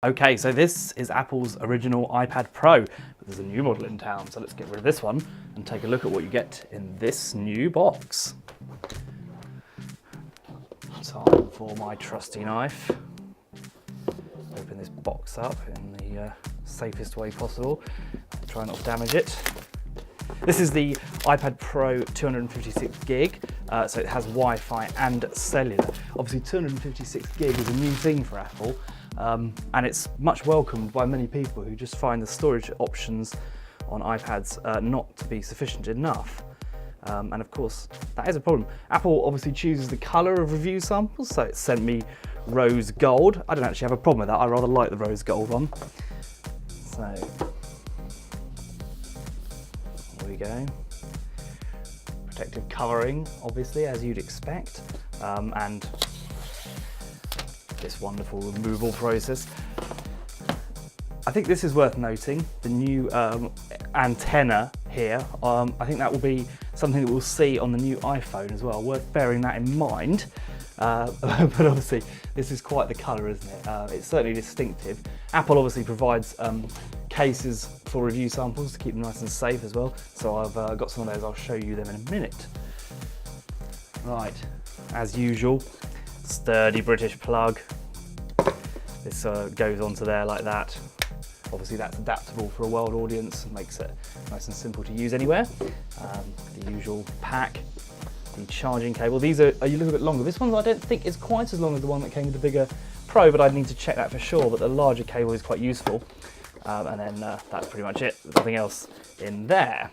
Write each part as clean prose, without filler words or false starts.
Okay, so this is Apple's original iPad Pro, but there's a new model in town, so let's get rid of this one and take a look at what you get in this new box. Time for my trusty knife. Open this box up in the safest way possible. Try not to damage it. This is the iPad Pro 256 gig, so it has Wi-Fi and cellular. Obviously 256 gig is a new thing for Apple, and it's much welcomed by many people who just find the storage options on iPads not to be sufficient enough. And of course, that is a problem. Apple obviously chooses the color of review samples, so it sent me rose gold. I don't actually have a problem with that. I rather like the rose gold one. So, there we go. Protective covering, obviously, as you'd expect. And this wonderful removal process. I think this is worth noting, the new antenna here. I think that will be something that we'll see on the new iPhone as well, worth bearing that in mind. But obviously, this is quite the colour, isn't it? It's certainly distinctive. Apple obviously provides cases for review samples to keep them nice and safe as well. So I've got some of those, I'll show you them in a minute. Right, as usual, sturdy British plug. This goes onto there like that. Obviously that's adaptable for a world audience and makes it nice and simple to use anywhere. The usual pack, the charging cable. These are a little bit longer. This one I don't think is quite as long as the one that came with the bigger Pro, but I'd need to check that for sure, but the larger cable is quite useful. And then that's pretty much it. There's nothing else in there.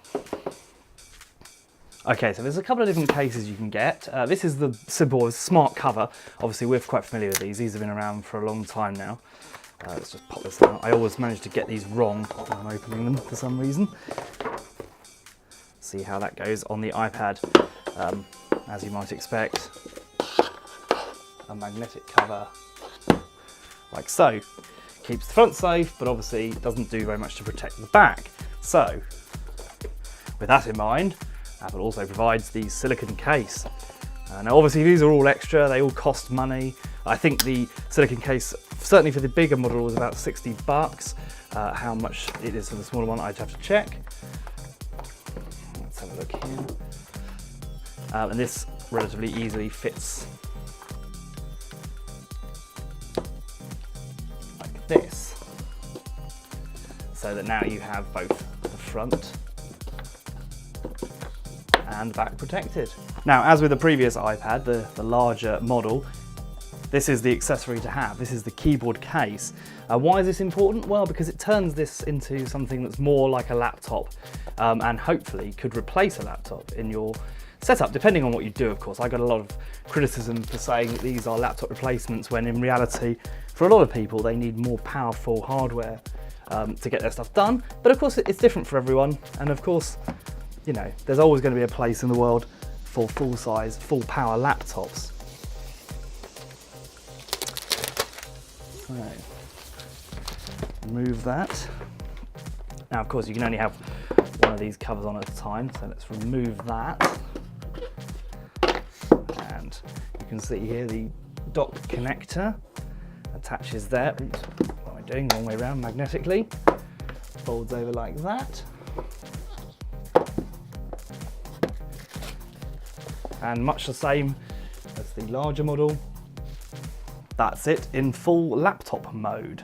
Okay, so there's a couple of different cases you can get. This is the simple smart cover. Obviously we're quite familiar with these. These have been around for a long time now. Let's just pop this out. I always manage to get these wrong when I'm opening them for some reason. See how that goes on the iPad. As you might expect, a magnetic cover like so. Keeps the front safe, but obviously doesn't do very much to protect the back. So, with that in mind, Apple also provides the silicone case. Now obviously these are all extra, they all cost money. I think the silicone case, certainly for the bigger model, was about 60 bucks. How much it is for the smaller one, I'd have to check. Let's have a look here. And this relatively easily fits like this. So that now you have both the front and back protected. Now, as with the previous iPad, the larger model, this is the accessory to have. This is the keyboard case. Why is this important? Well, because it turns this into something that's more like a laptop and hopefully could replace a laptop in your setup, depending on what you do, of course. I got a lot of criticism for saying that these are laptop replacements when in reality, for a lot of people, they need more powerful hardware to get their stuff done. But of course, it's different for everyone. And of course, you know, there's always going to be a place in the world for full-size, full-power laptops. Right. Remove that. Now, of course, you can only have one of these covers on at a time, so let's remove that. And you can see here the dock connector attaches there. Oops, what am I doing? Wrong way around, magnetically. Folds over like that. And much the same as the larger model, that's it in full laptop mode.